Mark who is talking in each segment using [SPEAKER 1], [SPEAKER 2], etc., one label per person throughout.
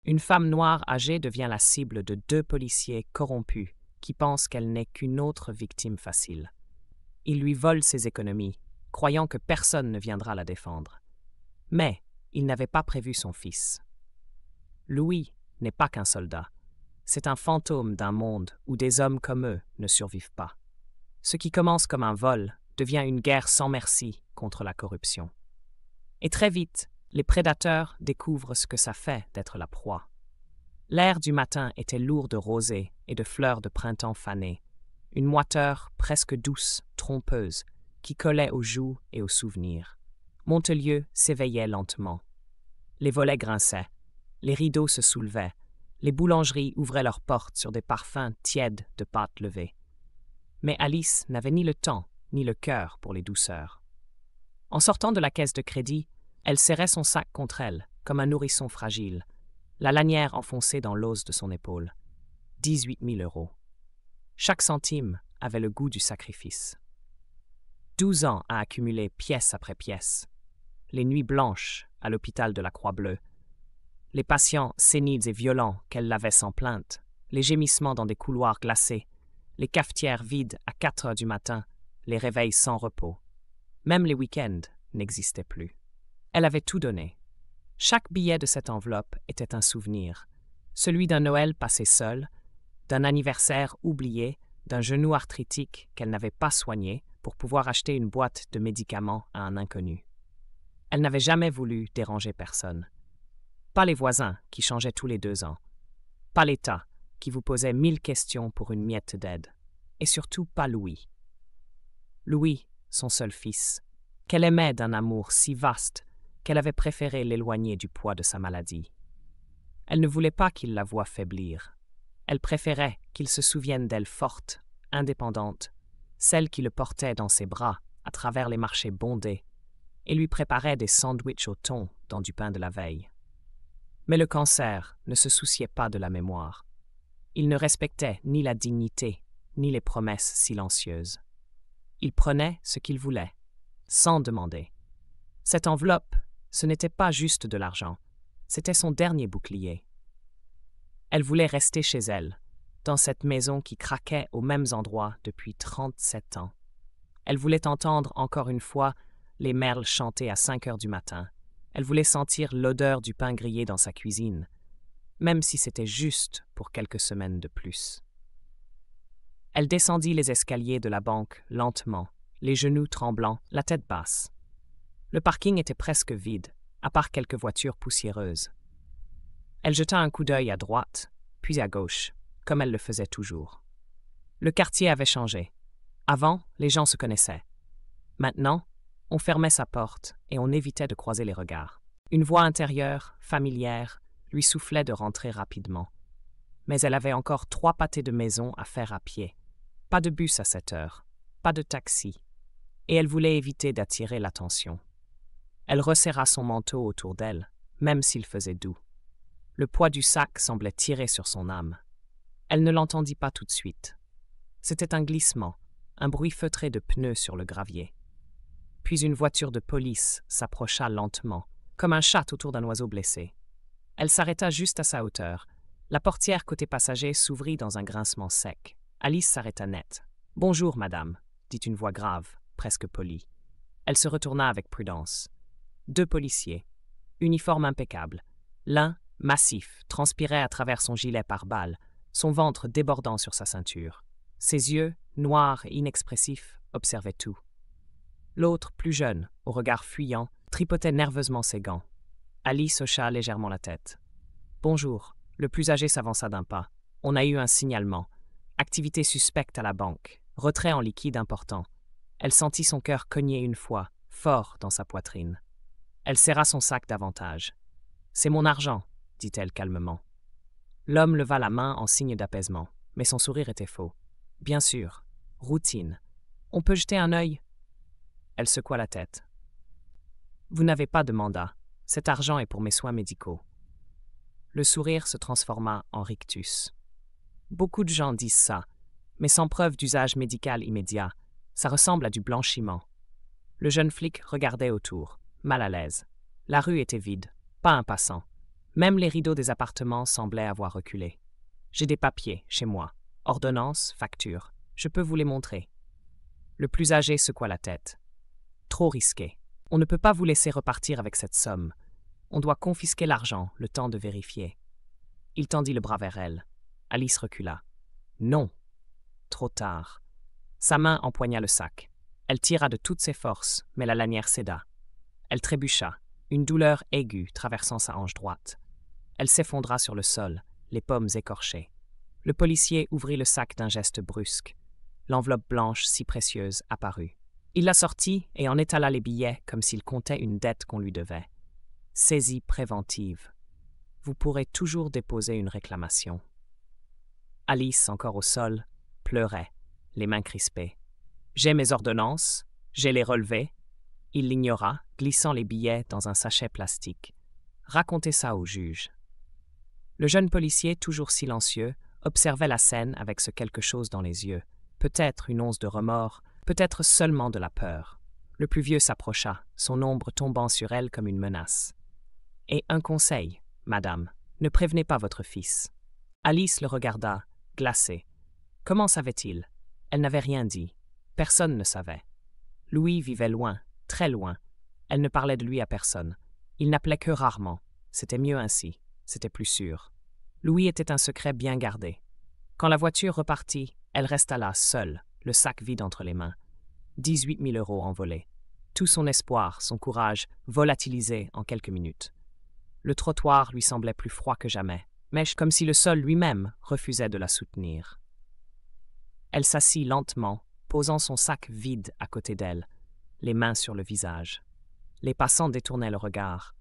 [SPEAKER 1] Une femme noire âgée devient la cible de 2 policiers corrompus qui pensent qu'elle n'est qu'une autre victime facile. Ils lui volent ses économies, croyant que personne ne viendra la défendre. Mais ils n'avaient pas prévu son fils. Louis n'est pas qu'un soldat. C'est un fantôme d'un monde où des hommes comme eux ne survivent pas. Ce qui commence comme un vol devient une guerre sans merci contre la corruption. Et très vite, les prédateurs découvrent ce que ça fait d'être la proie. L'air du matin était lourd de rosée et de fleurs de printemps fanées, une moiteur presque douce, trompeuse, qui collait aux joues et aux souvenirs. Montelieu s'éveillait lentement. Les volets grinçaient, les rideaux se soulevaient, les boulangeries ouvraient leurs portes sur des parfums tièdes de pâte levée. Mais Alice n'avait ni le temps ni le cœur pour les douceurs. En sortant de la caisse de crédit, elle serrait son sac contre elle, comme un nourrisson fragile, la lanière enfoncée dans l'os de son épaule. 18 000 €. Chaque centime avait le goût du sacrifice. 12 ans à accumuler pièce après pièce. Les nuits blanches à l'hôpital de la Croix-Bleue. Les patients séniles et violents qu'elle lavait sans plainte. Les gémissements dans des couloirs glacés. Les cafetières vides à 4 heures du matin. Les réveils sans repos. Même les week-ends n'existaient plus. Elle avait tout donné. Chaque billet de cette enveloppe était un souvenir. Celui d'un Noël passé seul, d'un anniversaire oublié, d'un genou arthritique qu'elle n'avait pas soigné pour pouvoir acheter une boîte de médicaments à un inconnu. Elle n'avait jamais voulu déranger personne. Pas les voisins qui changeaient tous les 2 ans. Pas l'État qui vous posait 1000 questions pour une miette d'aide. Et surtout pas Louis. Louis, son seul fils, qu'elle aimait d'un amour si vaste qu'elle avait préféré l'éloigner du poids de sa maladie. Elle ne voulait pas qu'il la voie faiblir. Elle préférait qu'il se souvienne d'elle forte, indépendante, celle qui le portait dans ses bras à travers les marchés bondés et lui préparait des sandwichs au thon dans du pain de la veille. Mais le cancer ne se souciait pas de la mémoire. Il ne respectait ni la dignité, ni les promesses silencieuses. Il prenait ce qu'il voulait, sans demander. Cette enveloppe, ce n'était pas juste de l'argent, c'était son dernier bouclier. Elle voulait rester chez elle, dans cette maison qui craquait aux mêmes endroits depuis 37 ans. Elle voulait entendre encore une fois les merles chanter à 5 heures du matin. Elle voulait sentir l'odeur du pain grillé dans sa cuisine, même si c'était juste pour quelques semaines de plus. Elle descendit les escaliers de la banque lentement, les genoux tremblants, la tête basse. Le parking était presque vide, à part quelques voitures poussiéreuses. Elle jeta un coup d'œil à droite, puis à gauche, comme elle le faisait toujours. Le quartier avait changé. Avant, les gens se connaissaient. Maintenant, on fermait sa porte et on évitait de croiser les regards. Une voix intérieure, familière, lui soufflait de rentrer rapidement. Mais elle avait encore 3 pâtés de maison à faire à pied. Pas de bus à 7 heures, pas de taxi. Et elle voulait éviter d'attirer l'attention. Elle resserra son manteau autour d'elle, même s'il faisait doux. Le poids du sac semblait tirer sur son âme. Elle ne l'entendit pas tout de suite. C'était un glissement, un bruit feutré de pneus sur le gravier. Puis une voiture de police s'approcha lentement, comme un chat autour d'un oiseau blessé. Elle s'arrêta juste à sa hauteur. La portière côté passager s'ouvrit dans un grincement sec. Alice s'arrêta net. « Bonjour, madame », dit une voix grave, presque polie. Elle se retourna avec prudence. 2 policiers, uniforme impeccable. L'un, massif, transpirait à travers son gilet par balles, son ventre débordant sur sa ceinture. Ses yeux, noirs et inexpressifs, observaient tout. L'autre, plus jeune, au regard fuyant, tripotait nerveusement ses gants. Alice hocha légèrement la tête. « Bonjour », le plus âgé s'avança d'un pas. « On a eu un signalement. Activité suspecte à la banque. Retrait en liquide important. » Elle sentit son cœur cogner une fois, fort dans sa poitrine. Elle serra son sac davantage. « C'est mon argent », dit-elle calmement. L'homme leva la main en signe d'apaisement, mais son sourire était faux. « Bien sûr. Routine. On peut jeter un œil ?» Elle secoua la tête. « Vous n'avez pas de mandat. Cet argent est pour mes soins médicaux. » Le sourire se transforma en rictus. Beaucoup de gens disent ça, mais sans preuve d'usage médical immédiat. Ça ressemble à du blanchiment. Le jeune flic regardait autour, mal à l'aise. La rue était vide, pas un passant. Même les rideaux des appartements semblaient avoir reculé. J'ai des papiers chez moi. Ordonnances, factures. Je peux vous les montrer. Le plus âgé secoua la tête. Trop risqué. On ne peut pas vous laisser repartir avec cette somme. On doit confisquer l'argent, le temps de vérifier. Il tendit le bras vers elle. Alice recula. Non. Trop tard. Sa main empoigna le sac. Elle tira de toutes ses forces, mais la lanière céda. Elle trébucha, une douleur aiguë traversant sa hanche droite. Elle s'effondra sur le sol, les pommes écorchées. Le policier ouvrit le sac d'un geste brusque. L'enveloppe blanche si précieuse apparut. Il la sortit et en étala les billets comme s'il comptait une dette qu'on lui devait. Saisie préventive. Vous pourrez toujours déposer une réclamation. Alice, encore au sol, pleurait, les mains crispées. J'ai mes ordonnances, j'ai les relevés. Il l'ignora, glissant les billets dans un sachet plastique. Racontez ça au juge. Le jeune policier, toujours silencieux, observait la scène avec ce quelque chose dans les yeux. Peut-être une once de remords, peut-être seulement de la peur. Le plus vieux s'approcha, son ombre tombant sur elle comme une menace. « Et un conseil, madame, ne prévenez pas votre fils. » Alice le regarda, glacée. Comment savait-il? Elle n'avait rien dit. Personne ne savait. Louis vivait loin, très loin. Elle ne parlait de lui à personne. Il n'appelait que rarement. C'était mieux ainsi. C'était plus sûr. Louis était un secret bien gardé. Quand la voiture repartit, elle resta là, seule, le sac vide entre les mains. 18 000 € envolés. Tout son espoir, son courage, volatilisé en quelques minutes. Le trottoir lui semblait plus froid que jamais, mais comme si le sol lui-même refusait de la soutenir. Elle s'assit lentement, posant son sac vide à côté d'elle, les mains sur le visage. Les passants détournaient le regard.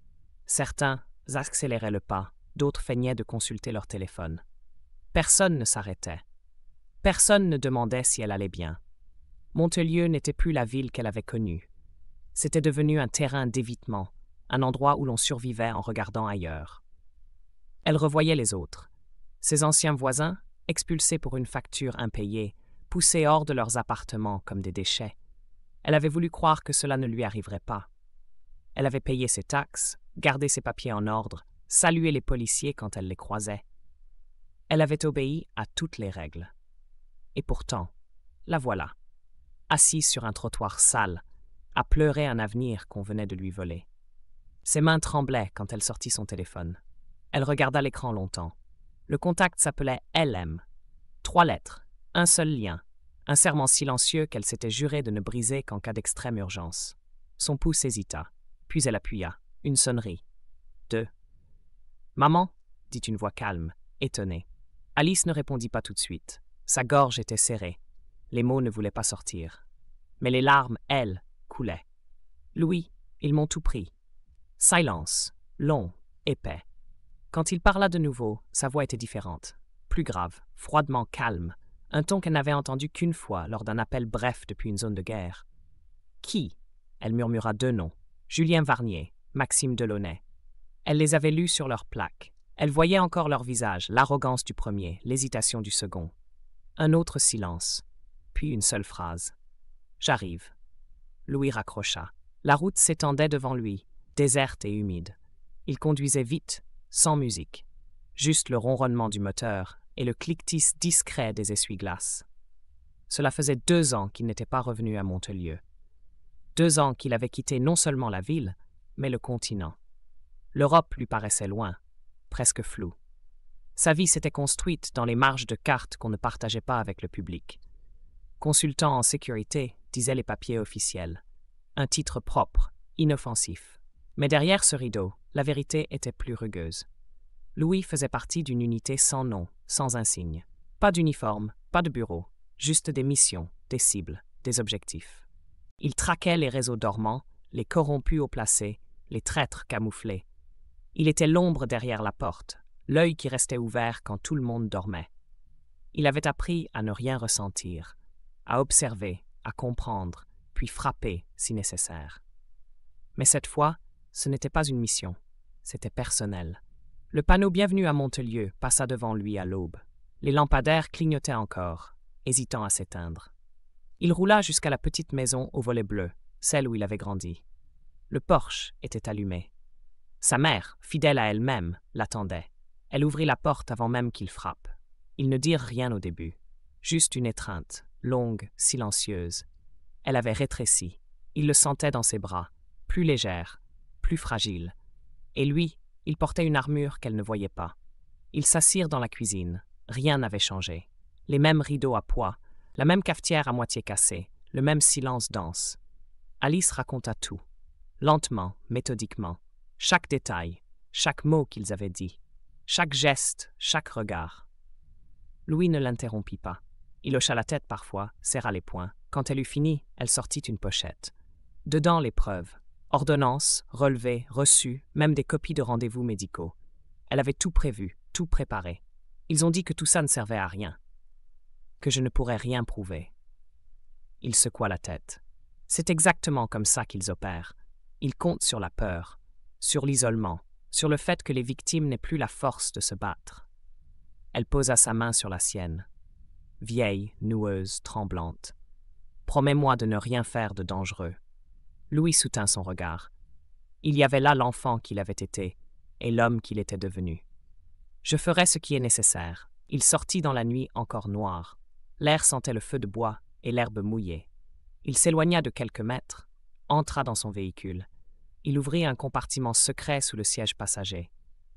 [SPEAKER 1] Certains accéléraient le pas, d'autres feignaient de consulter leur téléphone. Personne ne s'arrêtait. Personne ne demandait si elle allait bien. Montelieu n'était plus la ville qu'elle avait connue. C'était devenu un terrain d'évitement, un endroit où l'on survivait en regardant ailleurs. Elle revoyait les autres. Ses anciens voisins, expulsés pour une facture impayée, poussés hors de leurs appartements comme des déchets. Elle avait voulu croire que cela ne lui arriverait pas. Elle avait payé ses taxes, gardé ses papiers en ordre, salué les policiers quand elle les croisait. Elle avait obéi à toutes les règles. Et pourtant, la voilà, assise sur un trottoir sale, à pleurer un avenir qu'on venait de lui voler. Ses mains tremblaient quand elle sortit son téléphone. Elle regarda l'écran longtemps. Le contact s'appelait LM. 3 lettres, un seul lien, un serment silencieux qu'elle s'était juré de ne briser qu'en cas d'extrême urgence. Son pouce hésita, puis elle appuya. Une sonnerie. 2. « Maman » dit une voix calme, étonnée. Alice ne répondit pas tout de suite. Sa gorge était serrée. Les mots ne voulaient pas sortir. Mais les larmes, elles, coulaient. « Louis, ils m'ont tout pris. » Silence, long, épais. Quand il parla de nouveau, sa voix était différente, plus grave, froidement calme, un ton qu'elle n'avait entendu qu'une fois lors d'un appel bref depuis une zone de guerre. « Qui » Elle murmura 2 noms, Julien Varnier, Maxime Delaunay. Elle les avait lus sur leurs plaques. Elle voyait encore leur visage, l'arrogance du premier, l'hésitation du second. Un autre silence, puis une seule phrase. « J'arrive. » Louis raccrocha. La route s'étendait devant lui, déserte et humide. Il conduisait vite, sans musique. Juste le ronronnement du moteur et le cliquetis discret des essuie-glaces. Cela faisait 2 ans qu'il n'était pas revenu à Montelieu. 2 ans qu'il avait quitté non seulement la ville, mais le continent. L'Europe lui paraissait loin, presque floue. Sa vie s'était construite dans les marges de cartes qu'on ne partageait pas avec le public. Consultant en sécurité, disaient les papiers officiels. Un titre propre, inoffensif. Mais derrière ce rideau, la vérité était plus rugueuse. Louis faisait partie d'une unité sans nom, sans insigne. Pas d'uniforme, pas de bureau, juste des missions, des cibles, des objectifs. Il traquait les réseaux dormants, les corrompus haut placés, les traîtres camouflés. Il était l'ombre derrière la porte, l'œil qui restait ouvert quand tout le monde dormait. Il avait appris à ne rien ressentir, à observer, à comprendre, puis frapper si nécessaire. Mais cette fois, ce n'était pas une mission, c'était personnel. Le panneau « Bienvenue à Montelieu » passa devant lui à l'aube. Les lampadaires clignotaient encore, hésitant à s'éteindre. Il roula jusqu'à la petite maison au volet bleu, celle où il avait grandi. Le porche était allumé. Sa mère, fidèle à elle-même, l'attendait. Elle ouvrit la porte avant même qu'il frappe. Ils ne dirent rien au début, juste une étreinte, longue, silencieuse. Elle avait rétréci. Il le sentait dans ses bras, plus légère, plus fragile. Et lui, il portait une armure qu'elle ne voyait pas. Ils s'assirent dans la cuisine. Rien n'avait changé. Les mêmes rideaux à pois, la même cafetière à moitié cassée, le même silence dense. Alice raconta tout, lentement, méthodiquement, chaque détail, chaque mot qu'ils avaient dit, chaque geste, chaque regard. Louis ne l'interrompit pas. Il hocha la tête parfois, serra les poings. Quand elle eut fini, elle sortit une pochette. Dedans, les preuves. Ordonnances, relevés, reçus, même des copies de rendez-vous médicaux. Elle avait tout prévu, tout préparé. Ils ont dit que tout ça ne servait à rien, que je ne pourrais rien prouver. Il secoua la tête. C'est exactement comme ça qu'ils opèrent. Ils comptent sur la peur, sur l'isolement, sur le fait que les victimes n'aient plus la force de se battre. Elle posa sa main sur la sienne, vieille, noueuse, tremblante. « Promets-moi de ne rien faire de dangereux. » Louis soutint son regard. Il y avait là l'enfant qu'il avait été et l'homme qu'il était devenu. « Je ferai ce qui est nécessaire. » Il sortit dans la nuit encore noire. L'air sentait le feu de bois et l'herbe mouillée. Il s'éloigna de quelques mètres, entra dans son véhicule. Il ouvrit un compartiment secret sous le siège passager.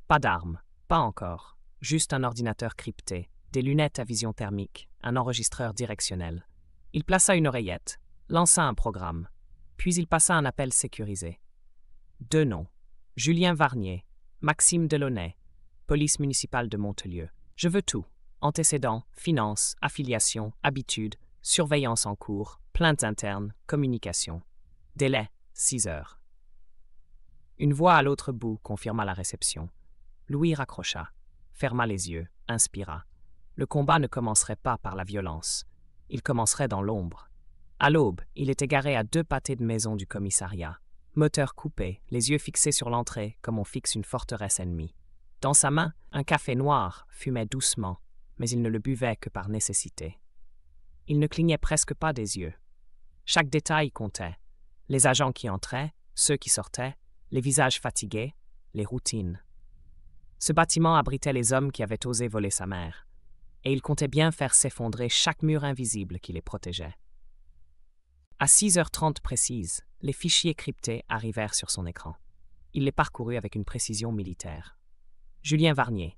[SPEAKER 1] Pas d'armes, pas encore, juste un ordinateur crypté, des lunettes à vision thermique, un enregistreur directionnel. Il plaça une oreillette, lança un programme, puis il passa un appel sécurisé. 2 noms, Julien Varnier, Maxime Delaunay, police municipale de Montelieu. Je veux tout, antécédents, finances, affiliation, habitudes, surveillance en cours, plainte interne, communication. Délai, 6 heures. Une voix à l'autre bout confirma la réception. Louis raccrocha, ferma les yeux, inspira. Le combat ne commencerait pas par la violence. Il commencerait dans l'ombre. À l'aube, il était garé à 2 pâtés de maison du commissariat. Moteur coupé, les yeux fixés sur l'entrée comme on fixe une forteresse ennemie. Dans sa main, un café noir fumait doucement, mais il ne le buvait que par nécessité. Il ne clignait presque pas des yeux. Chaque détail comptait. Les agents qui entraient, ceux qui sortaient, les visages fatigués, les routines. Ce bâtiment abritait les hommes qui avaient osé voler sa mère, et il comptait bien faire s'effondrer chaque mur invisible qui les protégeait. À 6h30 précises, les fichiers cryptés arrivèrent sur son écran. Il les parcourut avec une précision militaire. Julien Varnier,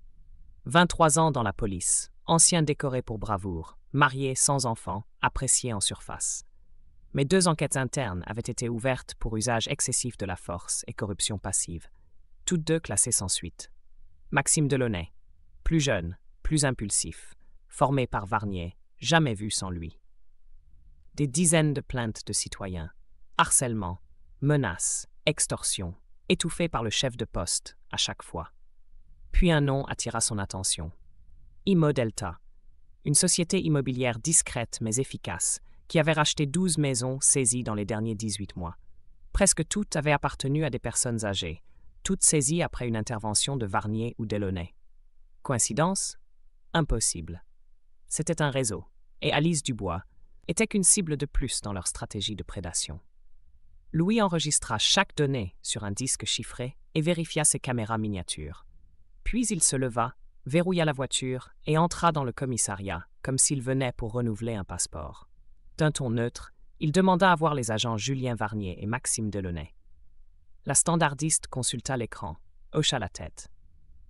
[SPEAKER 1] 23 ans dans la police, ancien décoré pour bravoure, marié sans enfant, apprécié en surface. Mais 2 enquêtes internes avaient été ouvertes pour usage excessif de la force et corruption passive, toutes 2 classées sans suite. Maxime Delaunay, plus jeune, plus impulsif, formé par Varnier, jamais vu sans lui. Des dizaines de plaintes de citoyens, harcèlement, menaces, extorsion, étouffées par le chef de poste à chaque fois. Puis un nom attira son attention. Immo Delta, une société immobilière discrète mais efficace, qui avait racheté 12 maisons saisies dans les derniers 18 mois. Presque toutes avaient appartenu à des personnes âgées, toutes saisies après une intervention de Varnier ou Delaunay. Coïncidence? Impossible. C'était un réseau, et Alice Dubois était qu'une cible de plus dans leur stratégie de prédation. Louis enregistra chaque donnée sur un disque chiffré et vérifia ses caméras miniatures. Puis il se leva, verrouilla la voiture et entra dans le commissariat, comme s'il venait pour renouveler un passeport. D'un ton neutre, il demanda à voir les agents Julien Varnier et Maxime Delaunay. La standardiste consulta l'écran, hocha la tête.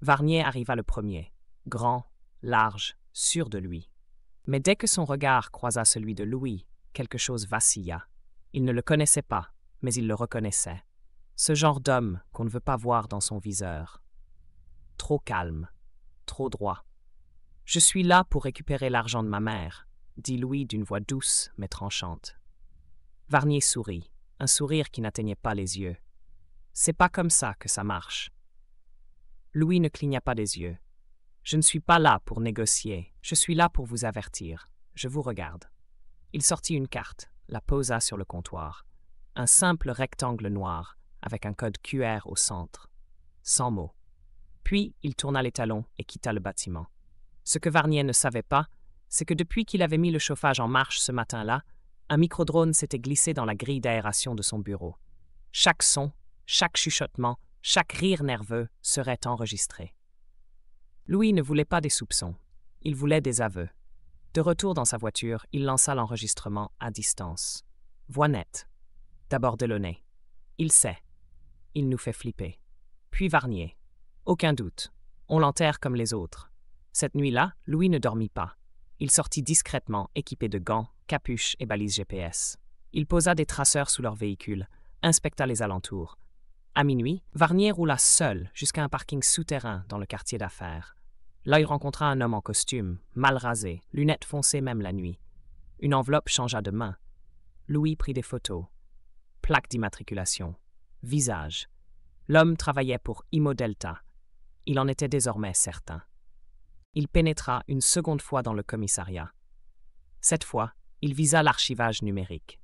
[SPEAKER 1] Varnier arriva le premier, grand, large, sûr de lui. Mais dès que son regard croisa celui de Louis, quelque chose vacilla. Il ne le connaissait pas, mais il le reconnaissait. Ce genre d'homme qu'on ne veut pas voir dans son viseur. Trop calme, trop droit. « Je suis là pour récupérer l'argent de ma mère », dit Louis d'une voix douce mais tranchante. Varnier sourit, un sourire qui n'atteignait pas les yeux. « C'est pas comme ça que ça marche. » Louis ne cligna pas des yeux. « Je ne suis pas là pour négocier, je suis là pour vous avertir. Je vous regarde. » Il sortit une carte, la posa sur le comptoir. Un simple rectangle noir, avec un code QR au centre. Sans mots. Puis, il tourna les talons et quitta le bâtiment. Ce que Varnier ne savait pas, c'est que depuis qu'il avait mis le chauffage en marche ce matin-là, un microdrone s'était glissé dans la grille d'aération de son bureau. Chaque son, chaque chuchotement Chaque rire nerveux serait enregistré. Louis ne voulait pas des soupçons, il voulait des aveux. De retour dans sa voiture, il lança l'enregistrement à distance. Voix nette. D'abord Delaunay. Il sait. Il nous fait flipper. Puis Varnier. Aucun doute. On l'enterre comme les autres. Cette nuit-là, Louis ne dormit pas. Il sortit discrètement, équipé de gants, capuches et balises GPS. Il posa des traceurs sous leur véhicule, inspecta les alentours. À minuit, Varnier roula seul jusqu'à un parking souterrain dans le quartier d'affaires. Là, il rencontra un homme en costume, mal rasé, lunettes foncées même la nuit. Une enveloppe changea de main. Louis prit des photos. Plaque d'immatriculation. Visage. L'homme travaillait pour Imo Delta. Il en était désormais certain. Il pénétra une seconde fois dans le commissariat. Cette fois, il visa l'archivage numérique.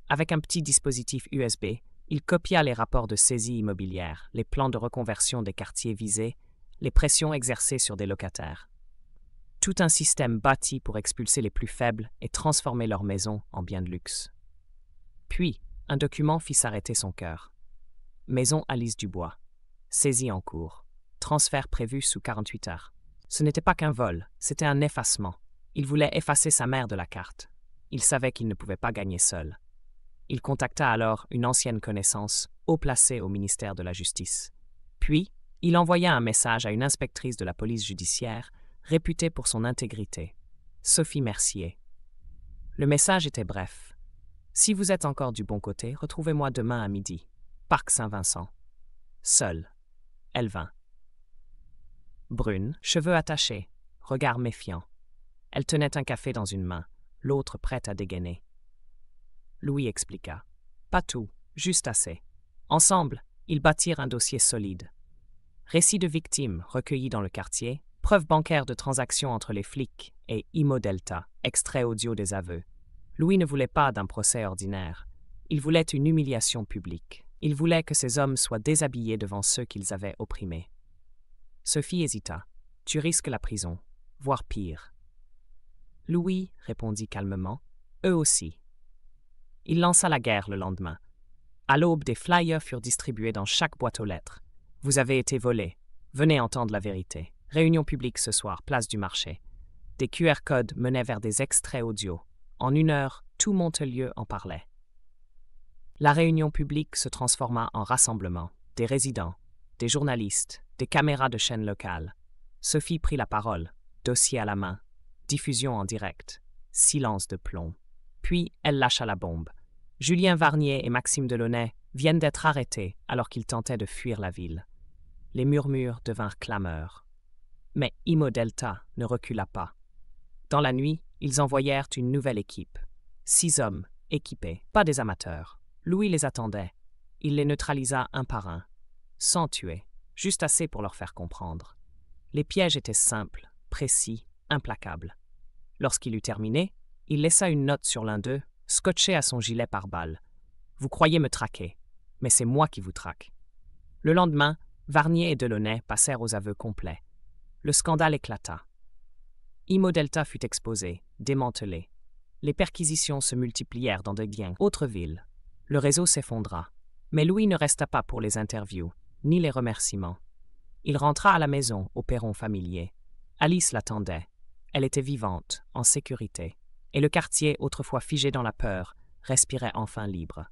[SPEAKER 1] Avec un petit dispositif USB, il copia les rapports de saisie immobilière, les plans de reconversion des quartiers visés, les pressions exercées sur des locataires. Tout un système bâti pour expulser les plus faibles et transformer leurs maisons en biens de luxe. Puis, un document fit s'arrêter son cœur. Maison Alice Dubois. Saisie en cours. Transfert prévu sous 48 heures. Ce n'était pas qu'un vol, c'était un effacement. Il voulait effacer sa mère de la carte. Il savait qu'il ne pouvait pas gagner seul. Il contacta alors une ancienne connaissance, haut placée au ministère de la Justice. Puis, il envoya un message à une inspectrice de la police judiciaire, réputée pour son intégrité, Sophie Mercier. Le message était bref. « Si vous êtes encore du bon côté, retrouvez-moi demain à midi. Parc Saint-Vincent. » Seule. Elle vint. Brune, cheveux attachés, regard méfiant. Elle tenait un café dans une main, l'autre prête à dégainer. Louis expliqua. Pas tout, juste assez. Ensemble, ils bâtirent un dossier solide. Récits de victimes recueillis dans le quartier, preuves bancaires de transactions entre les flics et Imo Delta, extrait audio des aveux. Louis ne voulait pas d'un procès ordinaire. Il voulait une humiliation publique. Il voulait que ces hommes soient déshabillés devant ceux qu'ils avaient opprimés. Sophie hésita. « Tu risques la prison, voire pire. » Louis répondit calmement. « Eux aussi. » Il lança la guerre le lendemain. À l'aube, des flyers furent distribués dans chaque boîte aux lettres. « Vous avez été volé. Venez entendre la vérité. Réunion publique ce soir, place du marché. » Des QR codes menaient vers des extraits audio. En 1 heure, tout Montelieu en parlait. La réunion publique se transforma en rassemblement. Des résidents, des journalistes, des caméras de chaînes locales. Sophie prit la parole, dossier à la main, diffusion en direct, silence de plomb. Puis elle lâcha la bombe. Julien Varnier et Maxime Delaunay viennent d'être arrêtés alors qu'ils tentaient de fuir la ville. Les murmures devinrent clameurs. Mais Imo Delta ne recula pas. Dans la nuit, ils envoyèrent une nouvelle équipe. 6 hommes, équipés, pas des amateurs. Louis les attendait. Il les neutralisa un par un, sans tuer, juste assez pour leur faire comprendre. Les pièges étaient simples, précis, implacables. Lorsqu'il eut terminé, il laissa une note sur l'un d'eux, scotchée à son gilet pare-balles. « Vous croyez me traquer, mais c'est moi qui vous traque. » Le lendemain, Varnier et Delaunay passèrent aux aveux complets. Le scandale éclata. Imo Delta fut exposé, démantelé. Les perquisitions se multiplièrent dans de bien autres villes. Le réseau s'effondra. Mais Louis ne resta pas pour les interviews, ni les remerciements. Il rentra à la maison, au perron familier. Alice l'attendait. Elle était vivante, en sécurité. Et le quartier, autrefois figé dans la peur, respirait enfin libre.